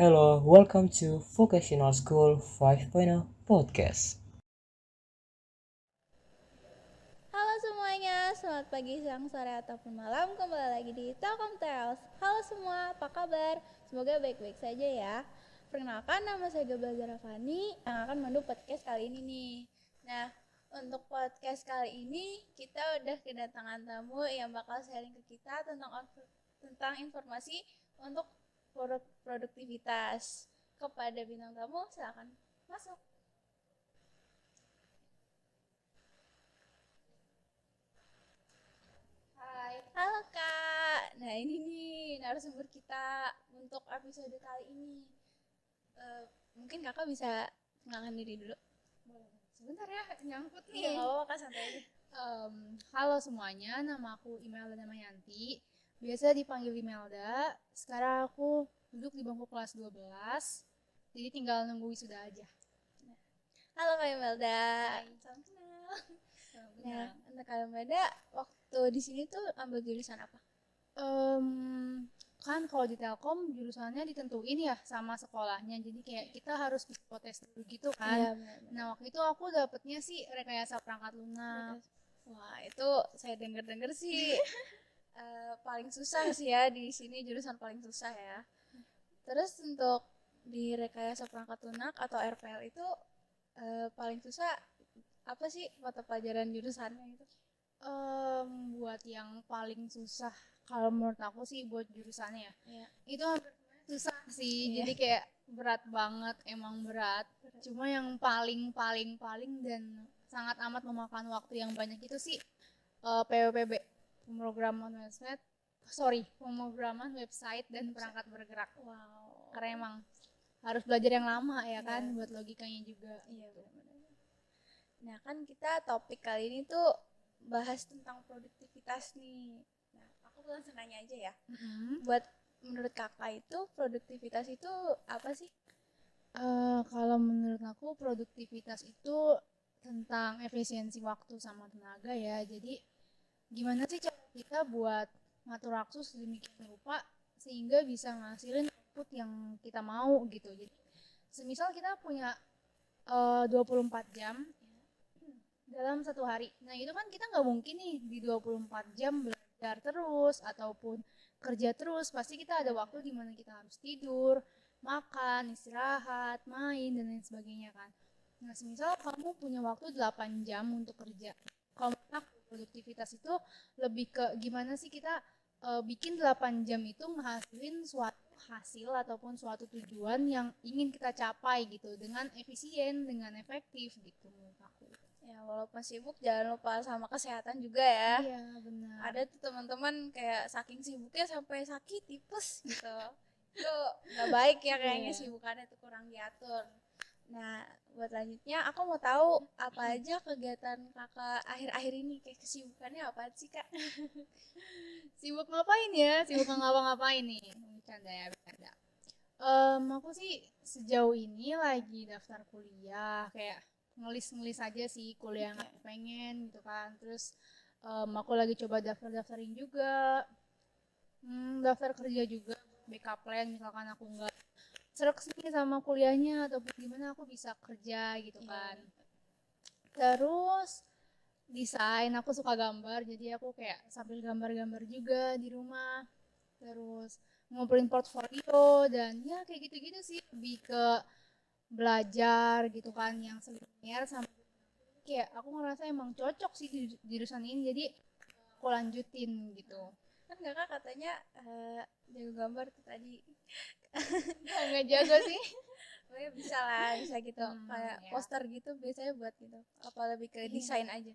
Hello, welcome to Vocational School 5.0 Podcast. Halo semuanya, selamat pagi, siang, sore, ataupun malam. Kembali lagi di Telkom Tales. Halo semua, apa kabar? Semoga baik-baik saja ya. Perkenalkan, nama saya Gabla Zarafani yang akan memandu podcast kali ini nih. Nah, untuk podcast kali ini kita udah kedatangan tamu yang bakal sharing ke kita tentang informasi untuk produktivitas. Kepada bintang tamu, silakan masuk. Hai. Halo Kak. Nah ini nih narasumber kita untuk episode kali ini. Eh, Mungkin Kakak bisa kenalkan diri dulu. Sebentar ya, nyangkut Iya nih. nggak apa-apa Kak, santai aja. Halo semuanya, nama aku Imelda Damayanti. Biasa dipanggil Imelda. Sekarang aku duduk di bangku kelas 12. Jadi tinggal nunggu wisuda aja. Halo Kak Imelda. Hai. Salam kenal. Salam Nah kenal. untuk Kak Imelda waktu di sini tuh ambil jurusan apa? Em, kan kalau di Telkom jurusannya ditentuin ya sama sekolahnya. Jadi kayak kita harus psikotes dulu gitu kan. Iya benar-benar. Nah, waktu itu aku dapetnya sih rekayasa perangkat lunak. Wah itu saya denger-denger sih paling susah sih ya di sini, jurusan paling susah ya. Terus untuk di rekayasa perangkat lunak atau RPL itu paling susah apa sih mata pelajaran jurusannya itu? Buat yang paling susah kalau menurut aku sih buat jurusannya ya. Iya. Itu hampir susah sih. Iya. Jadi kayak berat banget, emang berat. Cuma yang paling dan sangat amat memakan waktu yang banyak itu sih PWPB, pemrograman website. Sorry, pemrograman website dan perangkat bergerak. Wow. Karena emang harus belajar yang lama ya kan, Iya. buat logikanya juga. Iya benar-benar. Nah kan kita topik kali ini tuh bahas tentang produktivitas nih. Nah aku langsung nanya aja ya. Mm-mm. Buat menurut kakak itu produktivitas itu apa sih? Kalau menurut aku produktivitas itu tentang efisiensi waktu sama tenaga ya. Jadi gimana sih cara kita buat ngatur waktu sedemikian rupa sehingga bisa ngasilin output yang kita mau gitu. Jadi semisal kita punya 24 jam dalam satu hari. Nah itu kan kita nggak mungkin nih di 24 jam belajar terus ataupun kerja terus. Pasti kita ada waktu di mana kita harus tidur, makan, istirahat, main, dan lain sebagainya kan. Nah semisal kamu punya waktu 8 jam untuk kerja. Kalau produktivitas itu lebih ke gimana sih kita bikin 8 jam itu menghasilin suatu hasil ataupun suatu tujuan yang ingin kita capai gitu dengan efisien, dengan efektif gitu menurut aku. Ya walaupun sibuk jangan lupa sama kesehatan juga ya. Iya, benar. Ada tuh teman-teman kayak saking sibuknya sampai sakit tipes gitu. Itu nggak baik ya kayaknya, Iya. sibukannya tuh kurang diatur. Nah, buat lanjutnya aku mau tahu apa aja kegiatan kakak akhir-akhir ini, kayak kesibukannya apa sih kak? Sibuk ngapain ya? Sibuk ngapa-ngapain nih? Bercanda ya, bercanda. Aku sih sejauh ini lagi daftar kuliah, kayak ngelis-ngelis aja sih kuliah yang aku pengen gitu kan. Terus aku lagi coba daftar-daftarin juga, daftar kerja juga, backup plan misalkan aku nggak serak nih sama kuliahnya ataupun gimana aku bisa kerja gitu kan. Terus desain, aku suka gambar, jadi aku kayak sambil gambar-gambar juga di rumah. Terus ngumpulin portfolio dan ya kayak gitu-gitu sih, lebih ke belajar gitu kan yang selinear sama kayak aku ngerasa emang cocok sih di jurusan ini, jadi aku lanjutin gitu. Kan kakak katanya jago gambar tuh tadi. Nggak jago sih. Pokoknya bisa lah, bisa gitu. Kayak Ya. poster gitu biasanya buat gitu. Apa lebih ke Iya. desain aja?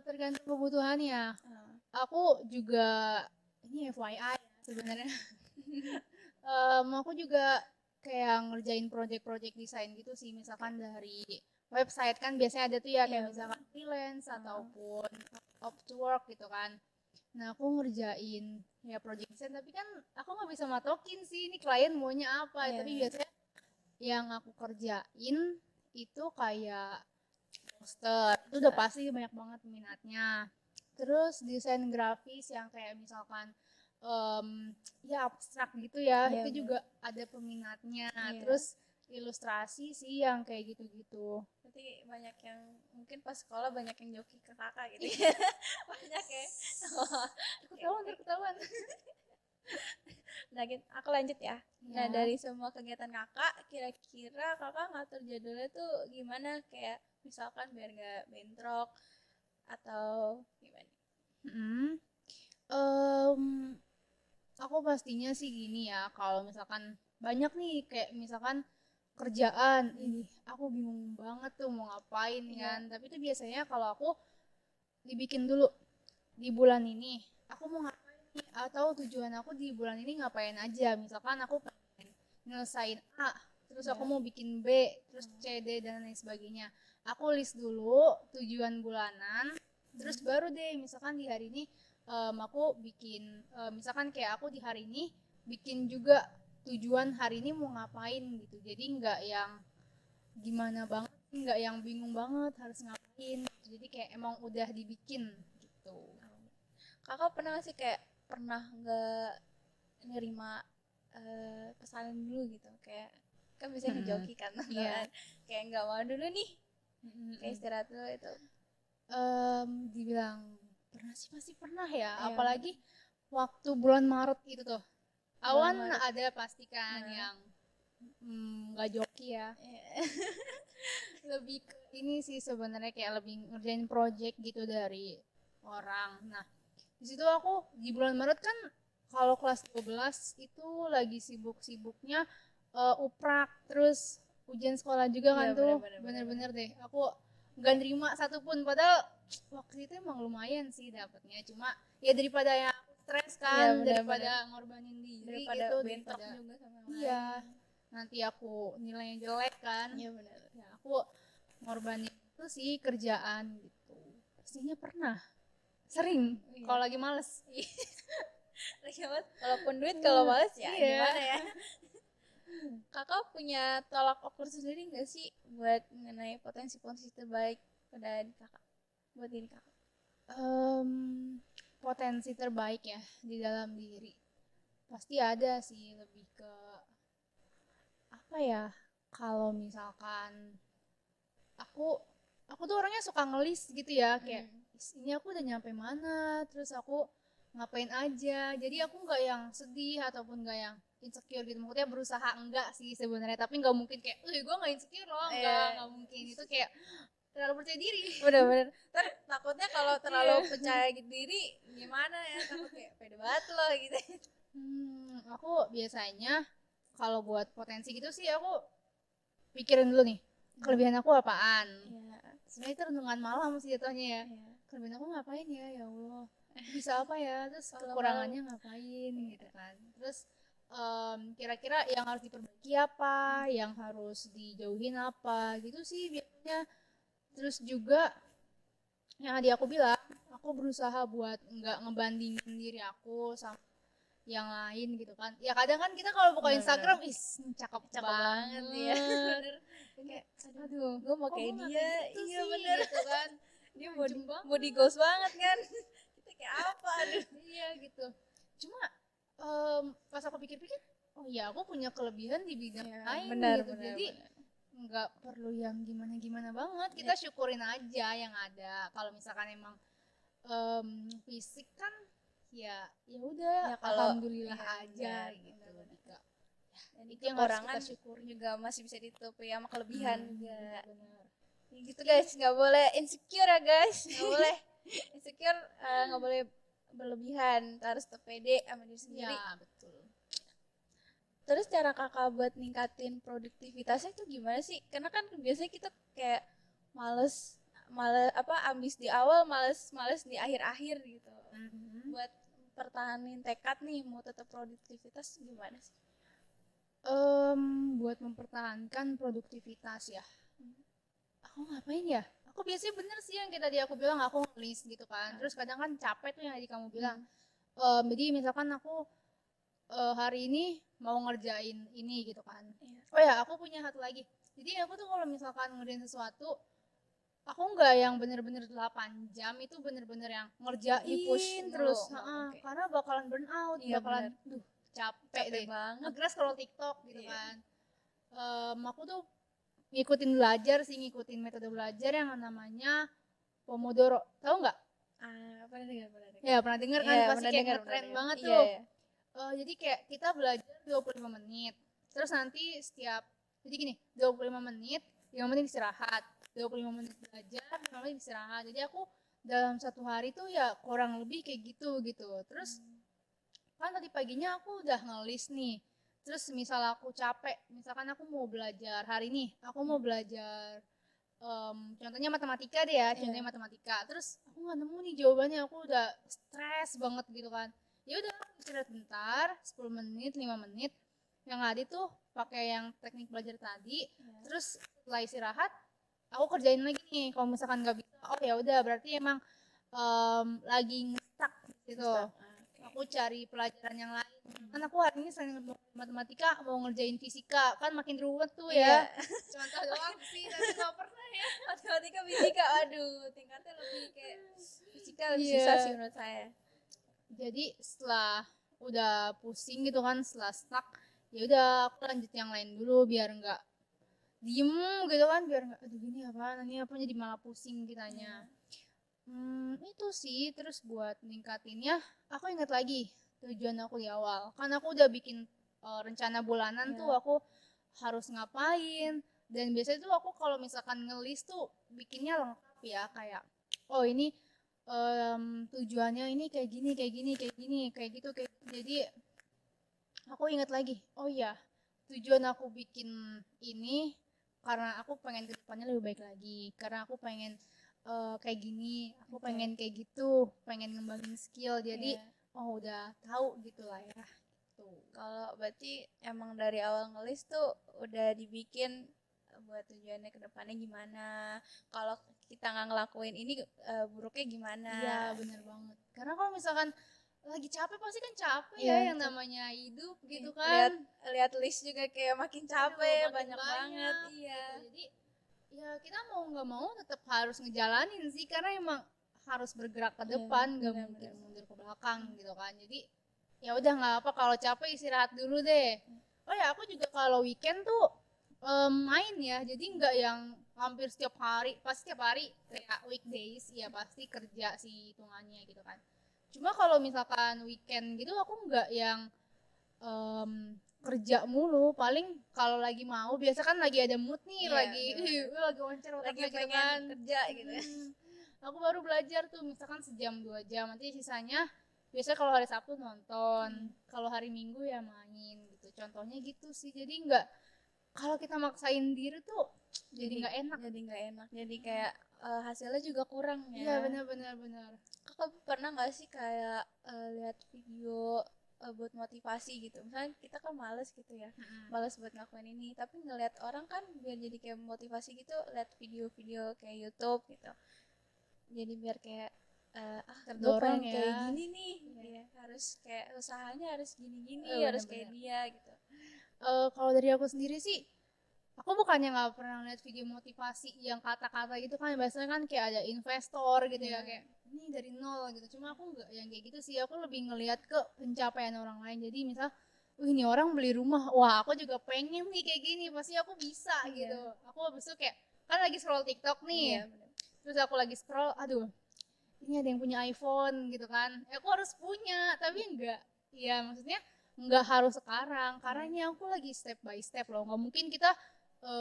Tergantung kebutuhannya. Ah, Aku juga ini FYI ya sebenarnya. Aku juga kayak ngerjain project-project desain gitu sih, misalkan dari website kan biasanya ada tuh ya iya, kayak misalkan freelance ah, ataupun Upwork gitu kan. Nah aku ngerjain ya project desain, tapi kan aku nggak bisa matokin sih ini klien maunya apa. iya. Tapi biasanya yang aku kerjain itu kayak poster, itu udah pasti banyak banget minatnya. Terus desain grafis yang kayak misalkan ya abstrak gitu ya, Iya, itu juga ada peminatnya. Iya. Terus ilustrasi sih yang kayak gitu-gitu. Berarti banyak yang mungkin pas sekolah banyak yang joki ke kakak gitu ya. Banyak ya. Ketahuan. Nah, aku lanjut ya. Nah, Ya. dari semua kegiatan kakak, kira-kira kakak ngatur jadwalnya tuh gimana? Kayak misalkan biar gak bentrok atau gimana? Mm. Em, aku pastinya sih gini ya, kalau misalkan banyak nih kayak misalkan kerjaan, ini aku bingung banget tuh mau ngapain kan. Iya. Tapi itu biasanya kalau aku dibikin dulu di bulan ini aku mau ngapain nih, atau tujuan aku di bulan ini ngapain aja. Misalkan aku pengen nyelesain A, terus aku Iya. mau bikin B, terus C, D, dan lain sebagainya. Aku list dulu tujuan bulanan, terus baru deh misalkan di hari ini aku bikin misalkan kayak aku di hari ini bikin juga tujuan hari ini mau ngapain gitu. Jadi nggak yang gimana banget, nggak yang bingung banget harus ngapain. Jadi kayak emang udah dibikin gitu. Kakak pernah gak sih kayak pernah nggak nerima pesanan dulu gitu? Kayak kan biasanya ngejoki kan, Iya. kan? Kayak nggak mau dulu nih, kayak istirahat dulu itu. Dibilang pernah sih, pasti pernah ya. Iya. Apalagi waktu bulan Maret itu tuh. Bulan Awan Maret. ada pasti kan yang nggak joki ya. Iya. Lebih ke ini sih sebenarnya, kayak lebih ngerjain project gitu dari orang. Nah, di situ aku di bulan Maret kan kalau kelas 12 itu lagi sibuk-sibuknya uprak, terus ujian sekolah juga kan Iya, tuh. bener-bener, Bener-bener deh. Aku nggak nerima satupun, padahal waktu itu emang lumayan sih dapetnya. Cuma ya daripada yang aku stres Iya, kan, bener-bener. daripada ngorbanin diri Daripada gitu, bentrok daripada juga sama yang iya lain. nanti aku nilainya jelek kan. Iya benar. Ya aku ngorbanin itu sih kerjaan gitu. Pastinya pernah, sering Iya. kalau lagi males. Walaupun duit kalau males ya Iya. gimana ya. Kakak punya tolak ukur sendiri nggak sih buat mengenai potensi-potensi terbaik pada diri kakak, buat diri kakak? Em, Potensi terbaik ya di dalam diri pasti ada sih. Lebih ke apa ya, kalau misalkan aku aku tuh orangnya suka ngelis gitu ya, kayak ini aku udah nyampe mana, terus aku ngapain aja. Jadi aku nggak yang sedih ataupun nggak yang insecure gitu. Maksudnya berusaha enggak sih sebenarnya, tapi nggak mungkin kayak, gue nggak insecure loh, nggak mungkin. Itu kayak terlalu percaya diri. Bener-bener. Takutnya kalau terlalu percaya diri gimana ya, takut kayak pede banget loh gitu. Aku biasanya kalau buat potensi gitu sih aku pikirin dulu nih kelebihan aku apaan. Iya. Sebenarnya itu renungan malam sih jatuhnya ya. Iya. Kelebihan aku ngapain ya, ya Allah, bisa apa ya, terus Kalau kekurangannya ngapain gitu kan. Terus kira-kira yang harus diperbaiki apa, yang harus dijauhin apa gitu sih biasanya. Terus juga yang tadi aku bilang, aku berusaha buat nggak ngebandingin diri aku sama yang lain gitu kan. Ya kadang kan kita kalau buka Bener-bener. Instagram, cakep Cakep banget ya. Bener. Kayak, Aduh, gue mau kok kayak gua nggak dia. gitu Iya sih, bener. gitu kan. Dia Majem banget. body goals banget kan. Kita kayak apa? Aduh. Iya gitu. Cuma pas aku pikir-pikir, oh iya aku punya kelebihan di bidang lain Benar, gitu. benar, Jadi benar. nggak perlu yang gimana-gimana banget. Kita syukurin aja yang ada. Kalau misalkan emang fisik kan ya udah, Ya, kalau- alhamdulillah iya, aja benar, gitu. benar, benar. Dika. Dan Itu yang harus kita kekurangan syukuri. juga masih bisa ditutupi sama kelebihan juga. Benar. Ya gitu guys, nggak boleh insecure ya guys, nggak boleh insecure, nggak boleh berlebihan, harus tetap pede sama diri sendiri. Ya betul. Terus cara kakak buat ningkatin produktivitasnya itu gimana sih? Karena kan biasanya kita kayak males ambis di awal, males di akhir-akhir gitu. Buat pertahanin tekad nih mau tetap produktivitas gimana sih? Buat mempertahankan produktivitas ya, aku ngapain ya? Aku biasanya bener sih yang kayak tadi aku bilang, aku ngelis gitu kan. Terus kadang kan capek tuh yang tadi kamu bilang. Jadi misalkan aku hari ini mau ngerjain ini gitu kan. Iya. Oh ya, aku punya satu lagi. Jadi aku tuh kalau misalkan ngerjain sesuatu, aku nggak yang bener-bener 8 jam, itu bener-bener yang ngerjain Di-push mulu, terus, nggak mungkin. karena bakalan burn out, Iya, bakalan bener. capek Capek deh. banget. Akhirnya scroll TikTok gitu Iya. kan. Aku tuh ngikutin belajar sih, ngikutin metode belajar yang namanya Pomodoro. Tahu nggak? Pernah dengar, pernah dengar. Ya pernah dengar kan, Iya, pasti pernah kayak dengar, ngetren pernah dengar. banget Iya, tuh. iya. Jadi kayak kita belajar 25 menit. Terus nanti jadi gini, 25 menit, 5 menit istirahat. 25 menit belajar, 5 menit istirahat. Jadi aku dalam satu hari tuh ya kurang lebih kayak gitu. Terus kan tadi paginya aku udah ngelis nih. Terus misal aku capek, misalkan aku mau belajar hari ini, aku mau belajar contohnya matematika deh ya, contohnya Iya. matematika. Terus aku nggak nemu nih jawabannya, aku udah stres banget gitu kan. Ya udah aku istirahat bentar, 10 menit, 5 menit. Yang ada tuh pakai yang teknik belajar tadi. Iya. Terus setelah istirahat, aku kerjain lagi nih. Kalau misalkan nggak bisa, oh ya udah berarti emang lagi nge-stuck gitu. Stuck. Oke. Aku cari pelajaran yang lain. Kan aku hari ini selain matematika mau ngerjain fisika, kan makin ruwet tuh ya. Iya. Contoh doang sih, tapi nggak pernah ya. Matematika, fisika, aduh, tingkatnya lebih kayak fisika lebih Iya. susah sih menurut saya. Jadi setelah udah pusing gitu kan, setelah stuck, ya udah aku lanjut yang lain dulu biar nggak diem gitu kan, biar nggak aduh ini apa jadi malah pusing kitanya. Itu sih. Terus buat ningkatinnya, aku ingat lagi tujuan aku di awal. Kan aku udah bikin rencana bulanan tuh Iya. aku harus ngapain. Dan biasanya tuh aku kalau misalkan ngelis tuh bikinnya lengkap ya, kayak oh ini tujuannya ini kayak gini, kayak gini, kayak gini, kayak gitu, kayak gitu. Jadi aku ingat lagi, oh iya, tujuan aku bikin ini karena aku pengen ke depannya lebih baik lagi, karena aku pengen kayak gini, aku Oke. pengen kayak gitu, pengen ngembangin skill. Jadi Iya. oh udah tahu gitu lah ya. Tuh. Kalau berarti emang dari awal ngelis tuh udah dibikin buat tujuannya ke depannya gimana. Kalau kita nggak ngelakuin ini buruknya gimana. Iya bener banget. Karena kalau misalkan lagi capek pasti kan capek Iya, ya, yang betul. namanya hidup gitu Lihat kan. lihat list juga kayak makin Aduh, capek, makin banyak banget. Iya. gitu. Jadi ya kita mau nggak mau tetap harus ngejalanin sih, karena emang harus bergerak ke Iya, depan, nggak benar, mungkin benar. mundur ke belakang gitu kan. Jadi ya udah nggak apa, kalau capek istirahat dulu deh. Oh ya aku juga kalau weekend tuh main ya, jadi nggak yang hampir setiap hari, pasti setiap hari kayak weekdays ya pasti kerja sih hitungannya gitu kan. Cuma kalau misalkan weekend gitu aku nggak yang kerja mulu. Paling kalau lagi mau, biasa kan lagi ada mood nih, Iya, lagi bener-bener. lagi wancar Lagi otaknya gitu pengen kan. kerja gitu. Aku baru belajar tuh misalkan sejam 2 jam, nanti sisanya biasanya kalau hari Sabtu nonton, kalau hari Minggu ya main gitu. Contohnya gitu sih. Jadi nggak, kalau kita maksain diri tuh jadi nggak enak. Jadi nggak enak. Jadi kayak hasilnya juga kurang Iya ya. benar. Kakak pernah nggak sih kayak lihat video buat motivasi gitu? Misalnya kita kan males gitu ya, males buat ngelakuin ini, tapi ngeliat orang kan biar jadi kayak motivasi gitu, lihat video-video kayak YouTube gitu. Jadi biar kayak gue Terdorong pengen ya. kayak gini nih, ya, harus kayak usahanya harus gini-gini, harus kayak Benar-benar. dia gitu. Kalau dari aku sendiri sih, aku bukannya nggak pernah lihat video motivasi yang kata-kata gitu kan, biasanya kan kayak ada investor gitu ya, kayak ini dari nol gitu. Cuma aku nggak yang kayak gitu sih, aku lebih ngelihat ke pencapaian orang lain. Jadi misal ini orang beli rumah, wah aku juga pengen nih kayak gini, pasti aku bisa gitu. Aku habis itu kayak kan lagi scroll TikTok nih, Iya, bener. terus aku lagi scroll, aduh ini ada yang punya iPhone gitu kan, aku harus punya, tapi enggak, ya maksudnya enggak harus sekarang, karena ini aku lagi step by step loh. Nggak mungkin kita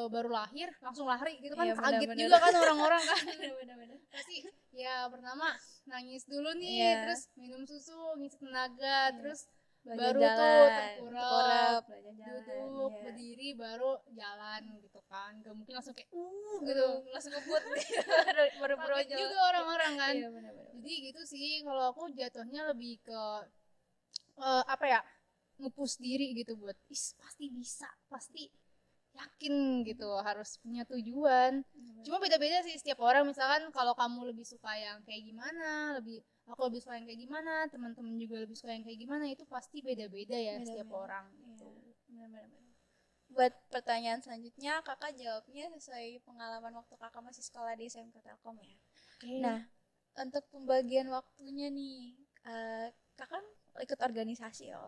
baru lahir langsung lari gitu kan, Iya, kaget benar-benar. juga kan orang-orang kan. Bener-bener. Pasti ya pertama nangis dulu nih, Iya. terus minum susu ngisi tenaga, Iya. terus Belajar baru tuh jalan, tengkurap, belajar jalan, duduk, iya. berdiri, baru jalan gitu kan. Gak mungkin langsung kayak Gitu, gitu. langsung ngebut baru Kaget brojol. juga orang-orang kan. Iya, bener-bener. Jadi gitu sih, kalau aku jatuhnya lebih ke apa ya, nge-push diri gitu buat pasti bisa, pasti yakin gitu, harus punya tujuan. Cuma beda-beda sih setiap orang. Misalkan kalau kamu lebih suka yang kayak gimana, aku lebih suka yang kayak gimana, teman-teman juga lebih suka yang kayak gimana, itu pasti beda-beda ya setiap Beda-beda. orang Iya, gitu. bener-bener. buat pertanyaan selanjutnya kakak jawabnya sesuai pengalaman waktu kakak masih sekolah di SMK Telkom ya. Nah, untuk pembagian waktunya nih, kakak ikut organisasi ya?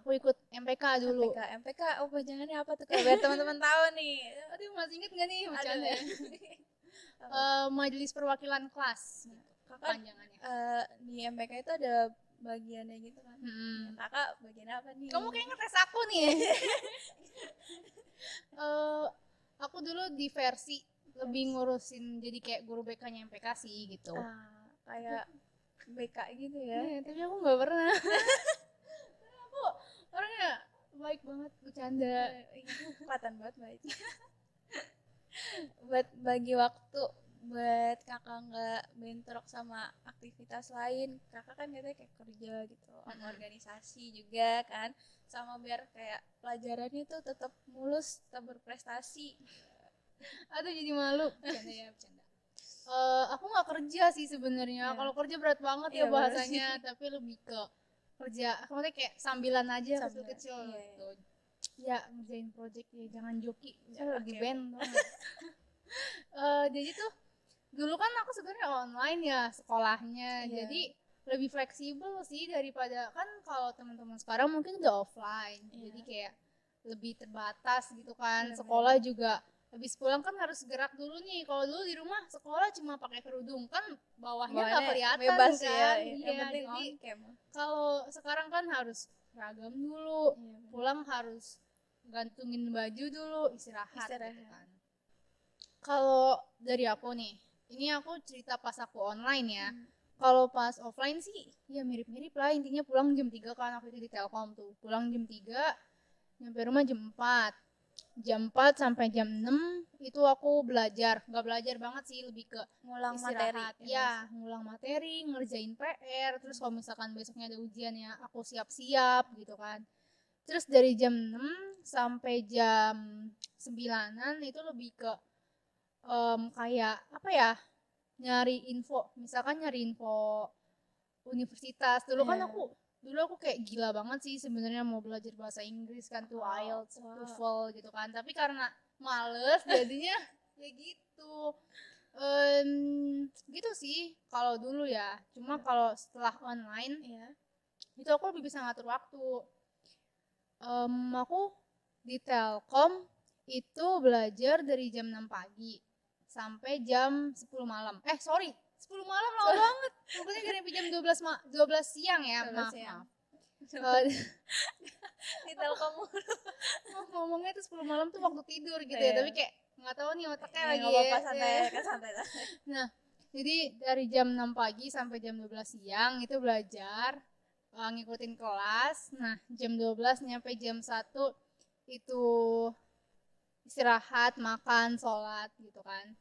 Aku ikut MPK dulu. MPK, oh panjangannya apa tuh? Biar teman-teman tahu nih. Aduh, masih inget gak nih bercanda? Aduh. Majelis Perwakilan Kelas gitu, Kakak panjangannya. di MPK itu ada bagiannya gitu kan? Kakak bagian apa nih? Kamu kayak ngetes aku nih. Aku dulu di versi lebih ngurusin jadi kayak guru BK-nya MPK sih gitu. Kayak BK gitu ya. Tapi aku nggak pernah. Karena aku orangnya baik banget, bercanda. Kelihatan banget baik. Buat bagi waktu buat kakak nggak bentrok sama aktivitas lain, kakak kan katanya kayak kerja gitu, sama organisasi juga kan, sama biar kayak pelajarannya tuh tetap mulus, tetap berprestasi. Aduh, jadi malu. Bercanda. Aku nggak kerja sih sebenarnya. Kalau kerja berat banget ya bahasanya, tapi lebih ke kerja. Maksudnya kayak sambilan aja kecil-kecil gitu. Ya, ngerjain project ya, jangan joki. Saya lagi band dong. Jadi tuh dulu kan aku sebenarnya online ya sekolahnya. Jadi lebih fleksibel sih daripada kan kalau teman-teman sekarang mungkin udah offline. Jadi kayak lebih terbatas gitu kan. Sekolah juga habis pulang kan harus gerak dulu nih. Kalau dulu di rumah sekolah cuma pakai kerudung kan bawahnya nggak kelihatan bebas kan. Jadi kalau sekarang kan harus seragam dulu, pulang harus gantungin baju dulu, istirahat. Gitu kan. Kalau dari aku nih, ini aku cerita pas aku online ya. Kalau pas offline sih ya mirip-mirip lah, intinya pulang jam 3 kan, aku itu di Telkom tuh. Pulang jam 3, nyampe rumah jam 4. Jam 4 sampai jam 6 itu aku belajar. Gak belajar banget sih, lebih ke ngulang istirahat. materi. Ngulang materi, ngerjain PR. Terus kalau misalkan besoknya ada ujian ya aku siap-siap gitu kan. Terus dari jam 6 sampai jam 9-an itu lebih ke kayak apa ya, nyari info. Misalkan nyari info universitas. Dulu aku kayak gila banget sih sebenarnya mau belajar bahasa Inggris kan tuh, IELTS, TOEFL gitu kan. Tapi karena males jadinya ya gitu. Gitu sih kalau dulu ya. Cuma kalau setelah online itu aku lebih bisa ngatur waktu. Aku di Telkom itu belajar dari jam 6 pagi sampai jam 10 malam. 10 malam lama banget. Pokoknya dari jam 12 siang ya. Maaf. Di Telkom ngomongnya itu 10 malam tuh waktu tidur gitu ya. Tapi kayak nggak tahu nih otaknya lagi ya. Santai. Nah, jadi dari jam 6 pagi sampai jam 12 siang itu belajar, ngikutin kelas. Nah, jam 12 nyampe jam 1 itu istirahat, makan, sholat gitu kan.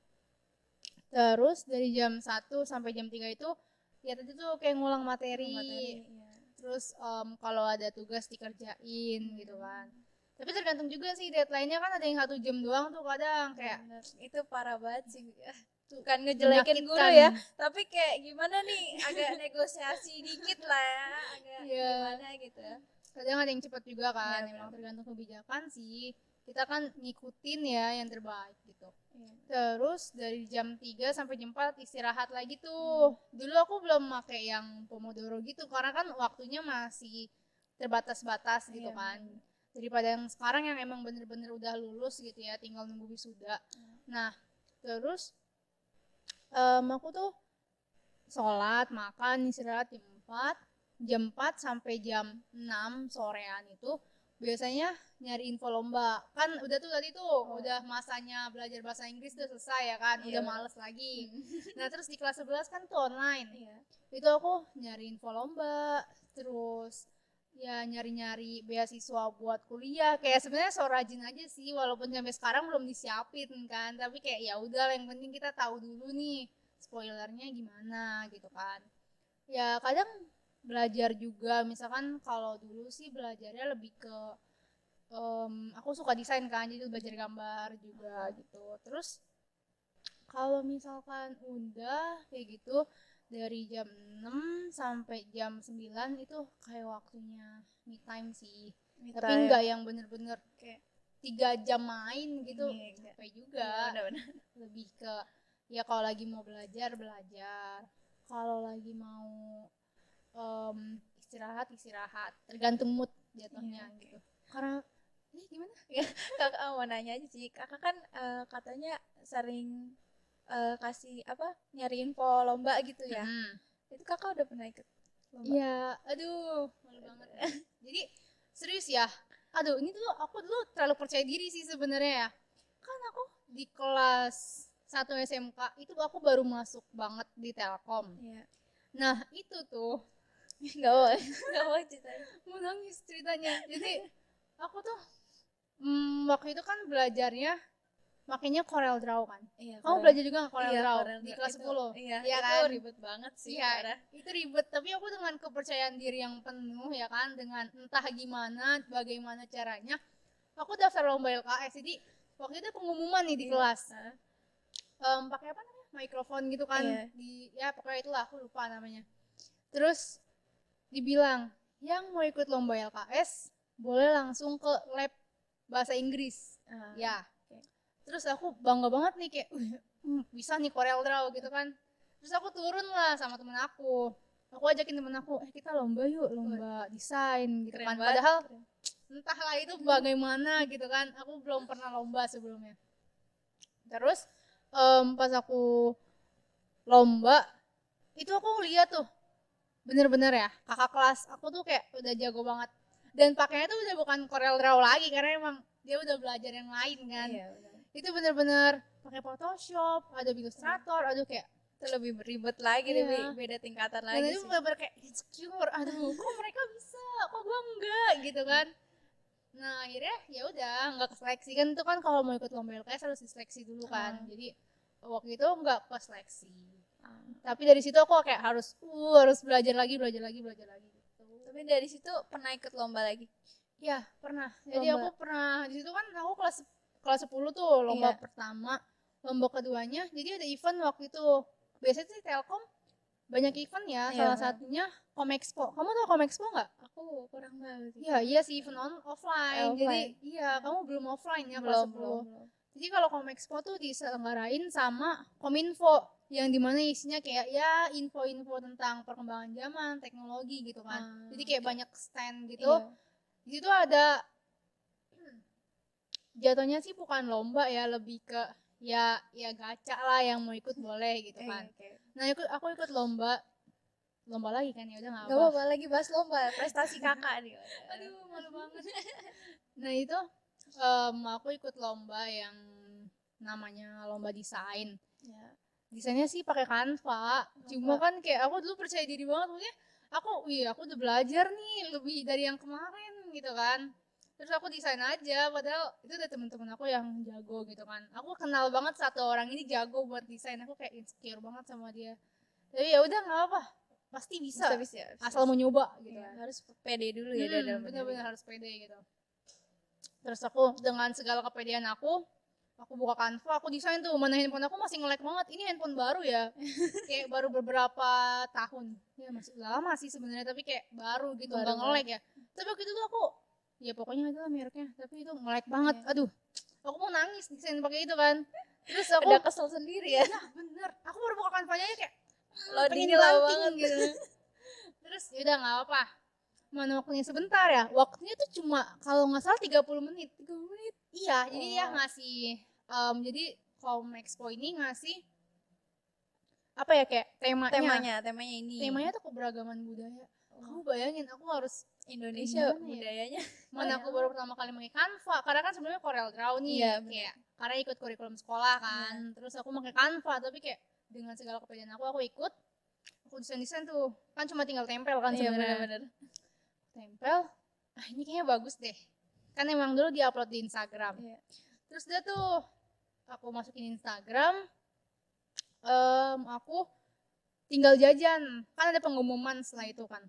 Terus dari jam 1 sampai jam 3 itu ya tadi tuh kayak ngulang materi. Terus kalau ada tugas dikerjain gitu kan. Tapi tergantung juga sih, deadline-nya kan ada yang 1 jam doang tuh kadang kayak. Itu parah banget sih. Bukan ngejelekin guru ya, tapi kayak gimana nih, agak negosiasi dikit lah ya, agak gimana gitu. Kadang ada yang cepat juga kan, emang tergantung kebijakan sih. Kita kan ngikutin ya yang terbaik gitu. Terus dari jam 3 sampai jam 4 istirahat lagi tuh. Dulu aku belum pakai yang Pomodoro gitu karena kan waktunya masih terbatas-batas gitu kan. Daripada yang sekarang yang emang bener-bener udah lulus gitu ya, tinggal nunggu wisuda. Nah, terus aku tuh sholat, makan, istirahat jam 4 sampai jam 6 sorean itu biasanya nyari info lomba. Kan udah tuh tadi tuh udah masanya belajar bahasa Inggris udah selesai ya kan, udah males lagi. Nah, terus di kelas 11 kan tuh online. Itu aku nyari info lomba, terus ya nyari-nyari beasiswa buat kuliah. Kayak sebenarnya so rajin aja sih, walaupun sampai sekarang belum disiapin kan, tapi kayak ya udah, yang penting kita tahu dulu nih spoilernya gimana gitu kan. Ya kadang belajar juga, misalkan kalau dulu sih belajarnya lebih ke aku suka desain kan, jadi belajar gambar juga gitu. Terus kalau misalkan udah kayak gitu dari jam 6 sampai jam 9 itu kayak waktunya me time sih. Tapi enggak yang bener-bener kayak 3 jam main gitu Iya, enggak. capek juga. Benar-benar. Lebih ke ya kalau lagi mau belajar, kalau lagi mau istirahat, tergantung mood jatuhnya Iya, gitu. Karena gimana? Kakak mau nanya aja sih, kakak kan katanya sering kasih apa nyari info lomba gitu ya. Itu kakak udah pernah ikut lomba? Iya, aduh, malu banget. Jadi serius ya. Aduh, ini tuh aku dulu terlalu percaya diri sih sebenarnya ya. Kan aku di kelas 1 SMK itu aku baru masuk banget di Telkom. Iya. Nah, itu tuh Nggak mau, nggak mau ceritain. mau nangis ceritanya. Jadi aku tuh waktu itu kan belajarnya makanya Corel Draw kan. Iya, Kamu belajar juga nggak Corel iya, Draw Corel di Draw kelas itu, 10? Iya, Iya itu kan? ribet banget sih. Iya, Parah. itu ribet. Tapi aku dengan kepercayaan diri yang penuh ya kan, dengan entah gimana, bagaimana caranya, aku daftar lomba LKS. Jadi waktu itu pengumuman nih di Iya. kelas. Nah, Pakai apa namanya? Mikrofon gitu kan. Iya. Ya pokoknya itulah aku lupa namanya. Terus dibilang, yang mau ikut lomba LKS boleh langsung ke lab bahasa Inggris. Ya. oke. Terus aku bangga banget nih kayak bisa nih Corel Draw gitu kan. Terus aku turun lah sama temen aku ajakin temen aku kita lomba yuk, lomba desain gitu Keren kan. banget, Padahal keren. entahlah itu bagaimana gitu kan, aku belum pernah lomba sebelumnya. Terus pas aku lomba itu aku lihat tuh bener-bener ya kakak kelas aku tuh kayak udah jago banget, dan pakainya tuh udah bukan Corel Draw lagi karena emang dia udah belajar yang lain kan. Iya, benar. Itu bener-bener pakai Photoshop, Adobe Illustrator, aduh kayak Itu lebih ribet lagi, Iya. lebih beda tingkatan dan lagi itu sih. bener-bener kayak insecure, aduh kok mereka bisa, kok gua enggak gitu kan. Nah akhirnya ya udah nggak keseleksi kan, itu kan kalau mau ikut lomba LKS harus diseleksi dulu kan. Jadi waktu itu nggak keseleksi. Tapi dari situ aku kayak harus belajar lagi gitu. Tapi dari situ pernah ikut lomba lagi? Ya pernah. Jadi Lomba. aku pernah di situ kan, aku kelas 10 tuh lomba Iya. pertama, lomba keduanya. Jadi ada event waktu itu. Biasanya sih Telkom banyak event ya. Iya, Salah benar. satunya Komexpo. Kamu tahu Komexpo nggak? Aku kurang tahu sih. Ya, iya sih event offline. Jadi Offline. iya, kamu belum offline ya kelas 10. belum. Jadi kalau Komexpo tuh diselenggarain sama Kominfo, yang dimana isinya kayak ya info-info tentang perkembangan zaman, teknologi gitu kan. Jadi kayak oke. banyak stand gitu. Iya. Di situ ada jatuhnya sih bukan lomba ya, lebih ke ya gacha lah, yang mau ikut boleh gitu kan. Oke. Nah aku ikut lomba lagi kan, ya udah nggak Gak apa. apa-apa, lagi bahas lomba, prestasi kakak nih. Aduh malu banget. Nah itu aku ikut lomba yang namanya lomba desain. Ya. Desainnya sih pakai Canva. Cuma kan kayak aku dulu percaya diri banget, maksudnya aku udah belajar nih lebih dari yang kemarin gitu kan. Terus aku desain aja, padahal itu ada teman-teman aku yang jago gitu kan. Aku kenal banget satu orang ini jago buat desain, aku kayak insecure banget sama dia. Tapi ya udah nggak apa, pasti bisa. Bisa. Asal mau nyoba gitu Iya, kan. harus pede dulu ya dalam Bener-bener harus pede gitu. Terus aku dengan segala kepedean aku buka Canva, aku desain tuh. Mana handphone aku masih nge-lag banget. Ini handphone baru ya, kayak baru beberapa tahun. Ya masih lama sih sebenarnya, tapi kayak baru gitu, nggak nge-lag ya. Tapi waktu itu tuh aku, ya pokoknya itulah mereknya. Tapi itu nge-lag banget. Aduh, aku mau nangis desain pakai itu kan. Terus aku Ada kesel sendiri ya. nah bener, aku baru buka Canva-nya aja kayak Loadingnya pengen lama banting banget. gitu. Terus yaudah nggak apa-apa. Mana waktunya sebentar ya. Waktunya tuh cuma kalau nggak salah 30 menit. 30 menit? Iya, jadi dia ngasih jadi Komexpo ini ngasih apa ya, kayak temanya. Temanya ini. Temanya tuh keberagaman budaya. Kamu bayangin aku harus Indonesia gimana ya? budayanya. Mana aku baru pertama kali pakai Canva, karena kan sebelumnya Corel Draw nih, Iya, kayak karena ikut kurikulum sekolah kan. Terus aku pakai Canva, tapi kayak dengan segala kepedean aku ikut, aku desain tuh. Kan cuma tinggal tempel kan Iya, sebenarnya. benar-benar. Tempel, ini kayaknya bagus deh. Kan emang dulu diupload di Instagram. Iya. Terus dia tuh aku masukin Instagram, aku tinggal jajan. Kan ada pengumuman setelah itu kan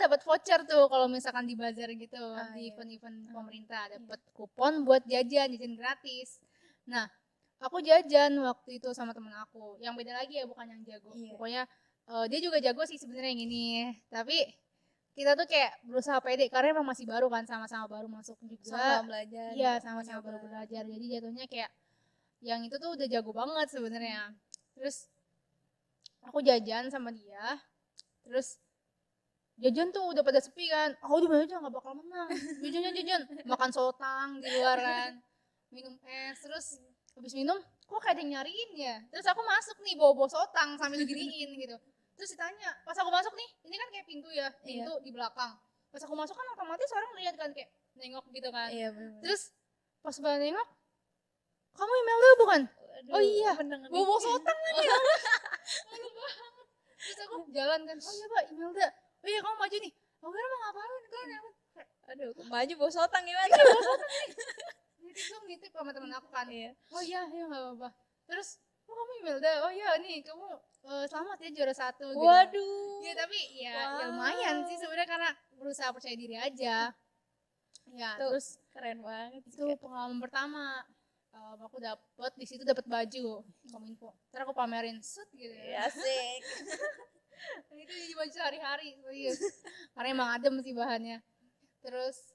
dapat voucher tuh kalau misalkan di bazar gitu, di event-event pemerintah dapat kupon buat jajan gratis. Nah aku jajan waktu itu sama temen aku yang beda lagi ya, bukan yang jago. Pokoknya dia juga jago sih sebenarnya yang ini, tapi kita tuh kayak berusaha pede karena emang masih baru kan, sama-sama baru masuk juga. Sama belajar. Iya, gitu, sama-sama mau baru nyoba. belajar. Jadi jatuhnya kayak yang itu tuh udah jago banget sebenarnya. Terus aku jajan sama dia. Terus jajan tuh udah pada sepi kan. Aku di aja nggak bakal menang. Jajan makan sotang di luar kan. Minum es. Terus habis minum kok kayak ada yang nyariin ya. Terus aku masuk nih bawa sotang sambil giniin gitu. Terus ditanya, pas aku masuk nih, ini kan kayak pintu ya, pintu di belakang. Pas aku masuk kan otomatis orang lihat kan kayak nengok gitu kan. Iya benar. Terus pas pada nengok, kamu Imelda bukan? Oh iya, bawa sotang lagi ya. Malu banget. Terus aku jalan kan, oh iya Pak Imelda. Oh iya kamu maju nih. Oh kira mau ngapain kan? Aduh, maju bawa sotang gimana? Iya bawa sotang nih. Jadi gue nitip sama temen aku kan. Iya. Oh iya, iya nggak apa-apa. Terus, oh kamu Imelda. Oh iya nih kamu selamat ya juara 1 gitu. Waduh. Ya tapi ya lumayan sih sebenarnya karena berusaha percaya diri aja. Ya Tuh, terus keren banget. itu pengalaman pertama. Aku dapet di situ dapat baju Kominfo. Ntar aku pamerin set gitu ya. Asik. Itu jadi baju sehari-hari serius. Karena emang adem sih bahannya. Terus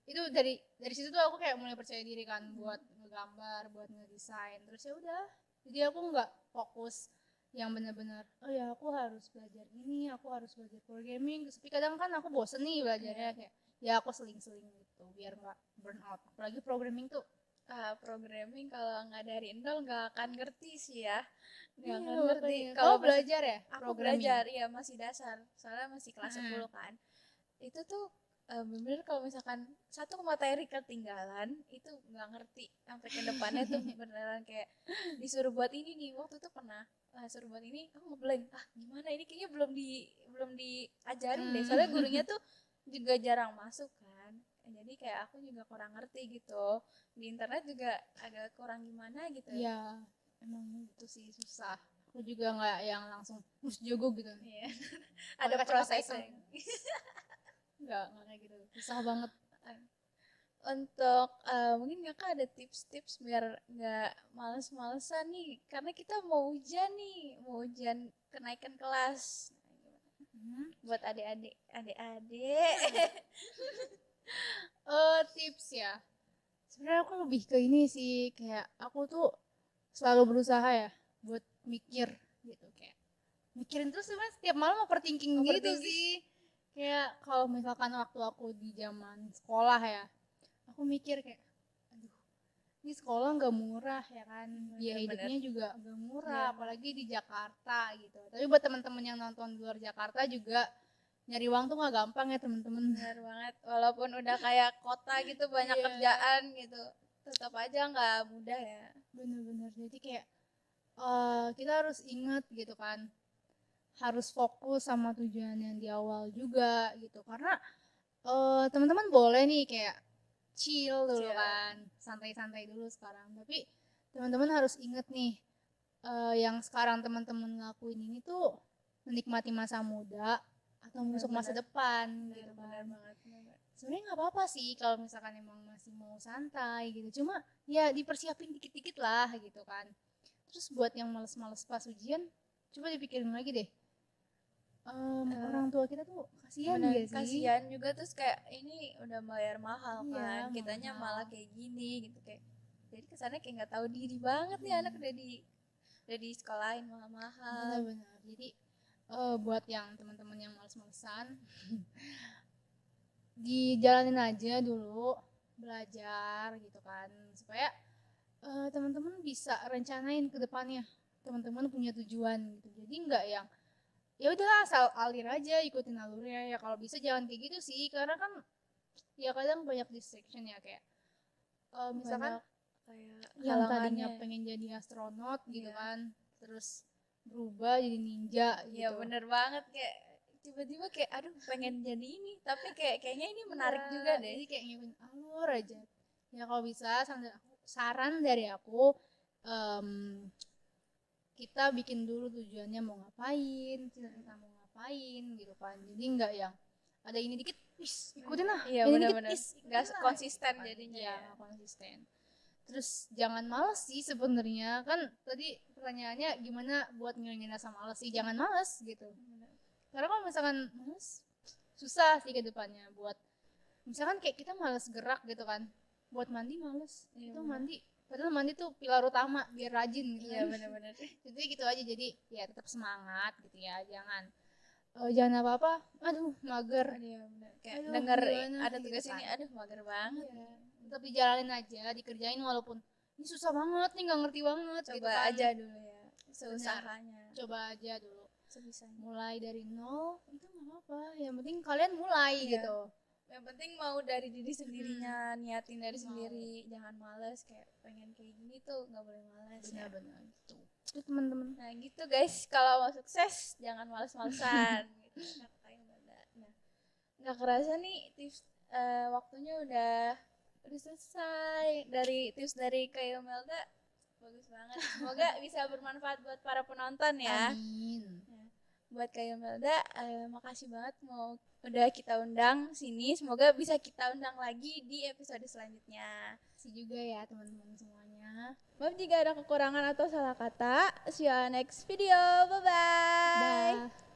itu dari situ tuh aku kayak mulai percaya diri kan buat ngegambar, buat ngedesain. Terus ya udah. Jadi aku nggak fokus yang benar-benar oh ya aku harus belajar ini, aku harus belajar programming. Tapi kadang kan aku bosen nih belajarnya kayak ya aku seling-seling gitu biar nggak burn out. Apalagi programming tuh Programming kalau nggak dari nol nggak akan ngerti sih ya. Nggak akan iya, ngerti. kalau belajar ya Aku belajar ya masih dasar. Soalnya masih kelas 10 kan. Itu tuh bener kalau misalkan satu materi ketinggalan itu nggak ngerti sampai ke depannya tuh beneran kayak disuruh buat ini nih waktu itu pernah suruh buat ini aku ngeblank gimana ini kayaknya belum diajarin deh soalnya gurunya tuh juga jarang masuk kan jadi kayak aku juga kurang ngerti gitu di internet juga agak kurang gimana gitu ya emang itu sih susah. Aku juga nggak yang langsung mus jago gitu. Iya. Ada prosesnya. Nggak kayak gitu. Susah banget. Untuk mungkin kakak ada tips-tips biar nggak males-malesan nih karena kita mau ujian kenaikan kelas buat adik-adik Tips ya. Sebenarnya aku lebih ke ini sih kayak aku tuh selalu berusaha ya buat mikir gitu kayak mikirin terus sebenarnya setiap malam overthinking gitu sih. Kayak kalau misalkan waktu aku di zaman sekolah ya, aku mikir kayak, aduh, ini sekolah nggak murah ya kan, biaya hidupnya juga nggak murah, apalagi di Jakarta gitu. Tapi buat teman-teman yang nonton di luar Jakarta juga nyari uang tuh nggak gampang ya teman-teman. benar banget walaupun udah kayak kota gitu banyak kerjaan gitu tetap aja nggak mudah ya Bener-bener jadi kayak kita harus ingat gitu kan harus fokus sama tujuan yang di awal juga gitu karena teman-teman boleh nih kayak chill dulu kan santai-santai dulu sekarang tapi teman-teman harus inget nih yang sekarang teman-teman lakuin ini tuh menikmati masa muda atau masuk masa depan gitu kan sebenarnya nggak apa-apa sih kalau misalkan emang masih mau santai gitu cuma ya dipersiapin dikit-dikit lah gitu kan terus buat yang males-males pas ujian coba dipikirin lagi deh orang tua kita tuh kasihan gak sih? Kasihan juga terus kayak ini udah bayar mahal kan, kitanya mahal. malah kayak gini gitu kayak. Jadi kesannya kayak nggak tahu diri banget nih anak udah di sekolahin mahal-mahal. Benar-benar. Jadi buat yang teman-teman yang males-malesan dijalanin aja dulu belajar gitu kan supaya teman-teman bisa rencanain ke depannya. Teman-teman punya tujuan gitu. Jadi nggak yang ya udah asal alir aja ikutin alurnya ya kalau bisa jangan kayak gitu sih karena kan ya kadang banyak distraction ya kayak misalkan kayak yang tadinya pengen jadi astronot gitu kan terus berubah jadi ninja gitu. Iya bener banget kayak tiba-tiba kayak aduh pengen jadi ini tapi kayaknya ini menarik juga deh. Jadi kayak ngikutin alur aja ya kalau bisa saran dari aku kita bikin dulu tujuannya mau ngapain, kita mau ngapain gitu kan. Jadi enggak yang ada ini dikit, ikutin lah. Iya benar-benar. Enggak konsisten jadinya. Iya, konsisten. Terus jangan malas sih sebenarnya kan tadi pertanyaannya gimana buat ngilangin rasa malas sih jangan malas gitu. Karena kalau misalkan males, susah sih ke depannya buat misalkan kayak kita males gerak gitu kan. Buat mandi males. Iya, Itu bener. mandi padahal mandi tuh pilar utama biar rajin gitu Iya kan. benar-benar. Jadi gitu aja, jadi ya tetap semangat gitu ya. Jangan apa-apa, aduh mager. Iya benar. Kayak Aduh, denger gimana ada gitu tugas ini, kan. aduh mager banget. Iya, tetap dijalanin aja, dikerjain walaupun ini susah banget nih, nggak ngerti banget gitu Coba kan. aja dulu ya, seusahanya, Coba aja dulu. sebisanya. Mulai dari nol itu nggak apa-apa. Yang penting kalian mulai Iya. gitu. Yang penting mau dari diri sendirinya, niatin dari Mau. sendiri, jangan males kayak pengen kayak gini tuh nggak boleh males ya. Benar-benar gitu. Itu teman-teman. Nah gitu guys, kalau mau sukses jangan males-malesan gitu. Kata Kak Imelda. Nah, nggak kerasa nih tips waktunya udah selesai. Dari tips dari Kak Imelda bagus banget. Semoga bisa bermanfaat buat para penonton ya. Amin. Buat Kak Imelda, makasih banget udah kita undang sini. Semoga bisa kita undang lagi di episode selanjutnya. Kasih juga ya teman-teman semuanya. Maaf jika ada kekurangan atau salah kata. See you on next video. Bye-bye. Dah.